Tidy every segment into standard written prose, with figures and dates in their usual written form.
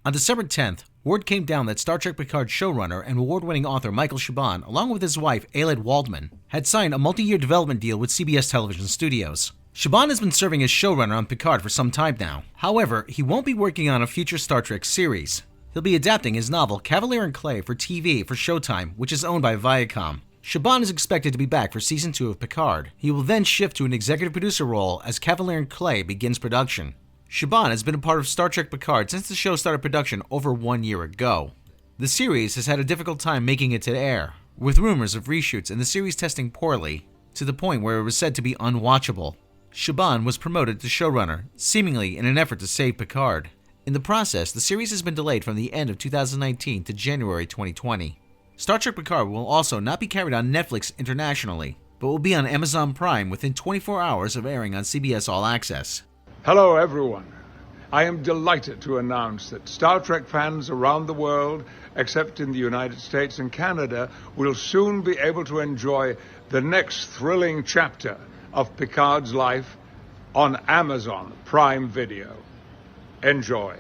On December 10th, word came down that Star Trek Picard showrunner and award-winning author Michael Chabon, along with his wife Aelid Waldman, had signed a multi-year development deal with CBS Television Studios. Chabon has been serving as showrunner on Picard for some time now. However, he won't be working on a future Star Trek series. He'll be adapting his novel Cavalier and Clay for TV for Showtime, which is owned by Viacom. Chabon is expected to be back for Season 2 of Picard. He will then shift to an executive producer role as Cavalier and Clay begins production. Chabon has been a part of Star Trek Picard since the show started production over 1 year ago. The series has had a difficult time making it to air, with rumors of reshoots and the series testing poorly, to the point where it was said to be unwatchable. Chabon was promoted to showrunner, seemingly in an effort to save Picard. In the process, the series has been delayed from the end of 2019 to January 2020. Star Trek Picard will also not be carried on Netflix internationally, but will be on Amazon Prime within 24 hours of airing on CBS All Access. Hello everyone. I am delighted to announce that Star Trek fans around the world, except in the United States and Canada, will soon be able to enjoy the next thrilling chapter of Picard's life on Amazon Prime Video. Enjoy.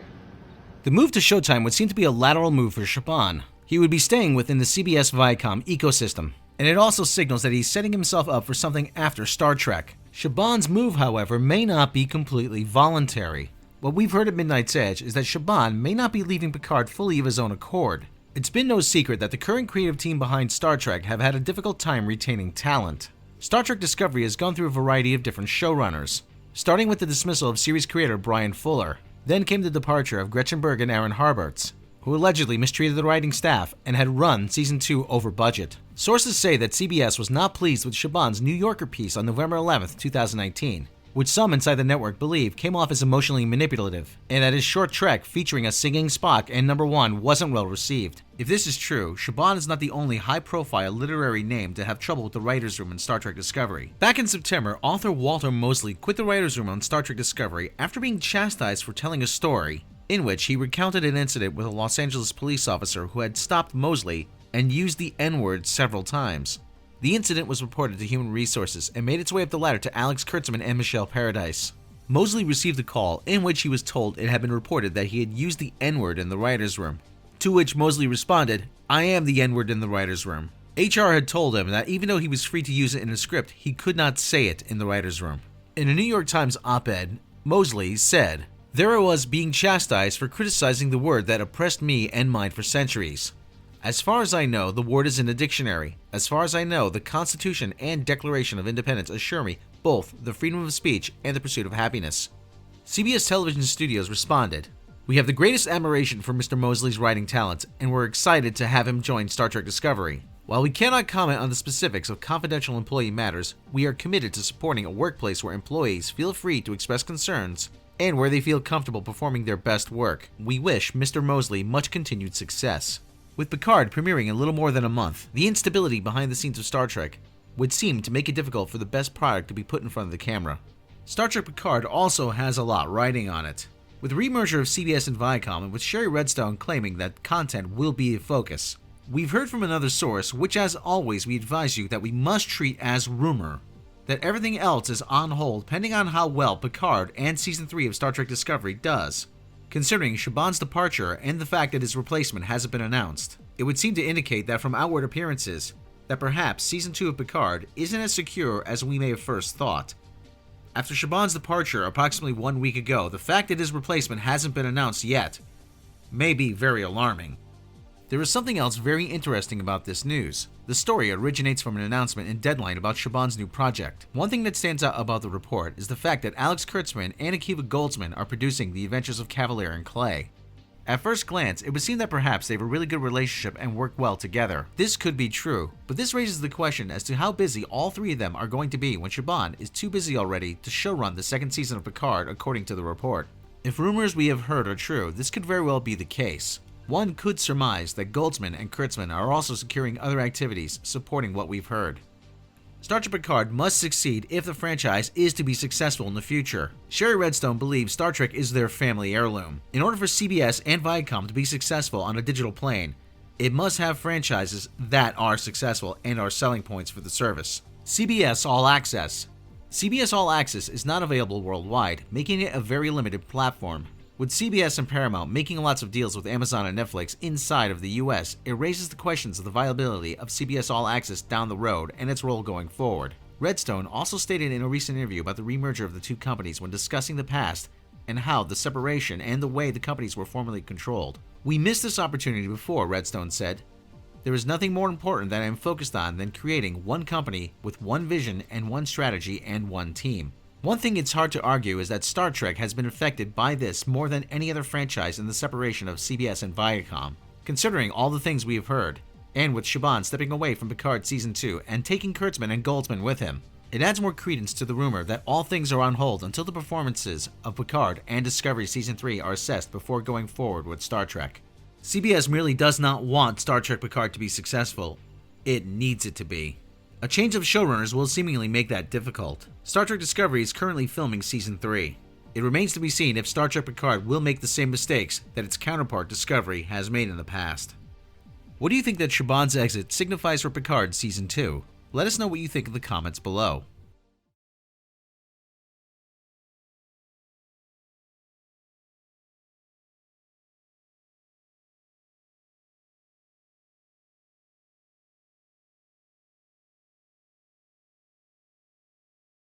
The move to Showtime would seem to be a lateral move for Chabon. He would be staying within the CBS Viacom ecosystem, and it also signals that he's setting himself up for something after Star Trek. Chabon's move, however, may not be completely voluntary. What we've heard at Midnight's Edge is that Chabon may not be leaving Picard fully of his own accord. It's been no secret that the current creative team behind Star Trek have had a difficult time retaining talent. Star Trek Discovery has gone through a variety of different showrunners, starting with the dismissal of series creator Brian Fuller. Then came the departure of Gretchen Berg and Aaron Harberts, who allegedly mistreated the writing staff and had run Season 2 over budget. Sources say that CBS was not pleased with Chabon's New Yorker piece on November 11, 2019, which some inside the network believe came off as emotionally manipulative, and that his short trek featuring a singing Spock and Number 1 wasn't well received. If this is true, Chabon is not the only high-profile literary name to have trouble with the writer's room in Star Trek Discovery. Back in September, author Walter Mosley quit the writer's room on Star Trek Discovery after being chastised for telling a story in which he recounted an incident with a Los Angeles police officer who had stopped Mosley and used the N-word several times. The incident was reported to Human Resources and made its way up the ladder to Alex Kurtzman and Michelle Paradise. Mosley received a call in which he was told it had been reported that he had used the N-word in the writer's room, to which Mosley responded, "I am the N-word in the writer's room." HR had told him that even though he was free to use it in a script, he could not say it in the writer's room. In a New York Times op-ed, Mosley said, "There I was being chastised for criticizing the word that oppressed me and mine for centuries. As far as I know, the word is in the dictionary. As far as I know, the Constitution and Declaration of Independence assure me both the freedom of speech and the pursuit of happiness." CBS Television Studios responded, "We have the greatest admiration for Mr. Mosley's writing talents, and we're excited to have him join Star Trek Discovery. While we cannot comment on the specifics of confidential employee matters, we are committed to supporting a workplace where employees feel free to express concerns and where they feel comfortable performing their best work. We wish Mr. Mosley much continued success." With Picard premiering in little more than a month, the instability behind the scenes of Star Trek would seem to make it difficult for the best product to be put in front of the camera. Star Trek Picard also has a lot riding on it. With the remerger of CBS and Viacom, and with Sherry Redstone claiming that content will be a focus, we've heard from another source, which as always we advise you that we must treat as rumor, that everything else is on hold pending on how well Picard and Season 3 of Star Trek Discovery does. Considering Chabon's departure and the fact that his replacement hasn't been announced, it would seem to indicate that from outward appearances, that perhaps Season 2 of Picard isn't as secure as we may have first thought. After Chabon's departure approximately 1 week ago, the fact that his replacement hasn't been announced yet may be very alarming. There is something else very interesting about this news. The story originates from an announcement in Deadline about Chabon's new project. One thing that stands out about the report is the fact that Alex Kurtzman and Akiva Goldsman are producing The Adventures of Cavalier and Clay. At first glance, it would seem that perhaps they have a really good relationship and work well together. This could be true, but this raises the question as to how busy all three of them are going to be when Chabon is too busy already to showrun the second season of Picard, according to the report. If rumors we have heard are true, this could very well be the case. One could surmise that Goldsman and Kurtzman are also securing other activities supporting what we've heard. Star Trek Picard must succeed if the franchise is to be successful in the future. Sherry Redstone believes Star Trek is their family heirloom. In order for CBS and Viacom to be successful on a digital plane, it must have franchises that are successful and are selling points for the service. CBS All Access. CBS All Access is not available worldwide, making it a very limited platform. With CBS and Paramount making lots of deals with Amazon and Netflix inside of the US, it raises the questions of the viability of CBS All Access down the road and its role going forward. Redstone also stated in a recent interview about the remerger of the two companies when discussing the past and how the separation and the way the companies were formerly controlled. "We missed this opportunity before," Redstone said. "There is nothing more important that I am focused on than creating one company with one vision and one strategy and one team." One thing it's hard to argue is that Star Trek has been affected by this more than any other franchise in the separation of CBS and Viacom, considering all the things we have heard, and with Chabon stepping away from Picard Season 2 and taking Kurtzman and Goldsman with him. It adds more credence to the rumor that all things are on hold until the performances of Picard and Discovery Season 3 are assessed before going forward with Star Trek. CBS merely does not want Star Trek Picard to be successful. It needs it to be. A change of showrunners will seemingly make that difficult. Star Trek Discovery is currently filming Season 3. It remains to be seen if Star Trek Picard will make the same mistakes that its counterpart Discovery has made in the past. What do you think that Chabon's exit signifies for Picard Season 2? Let us know what you think in the comments below.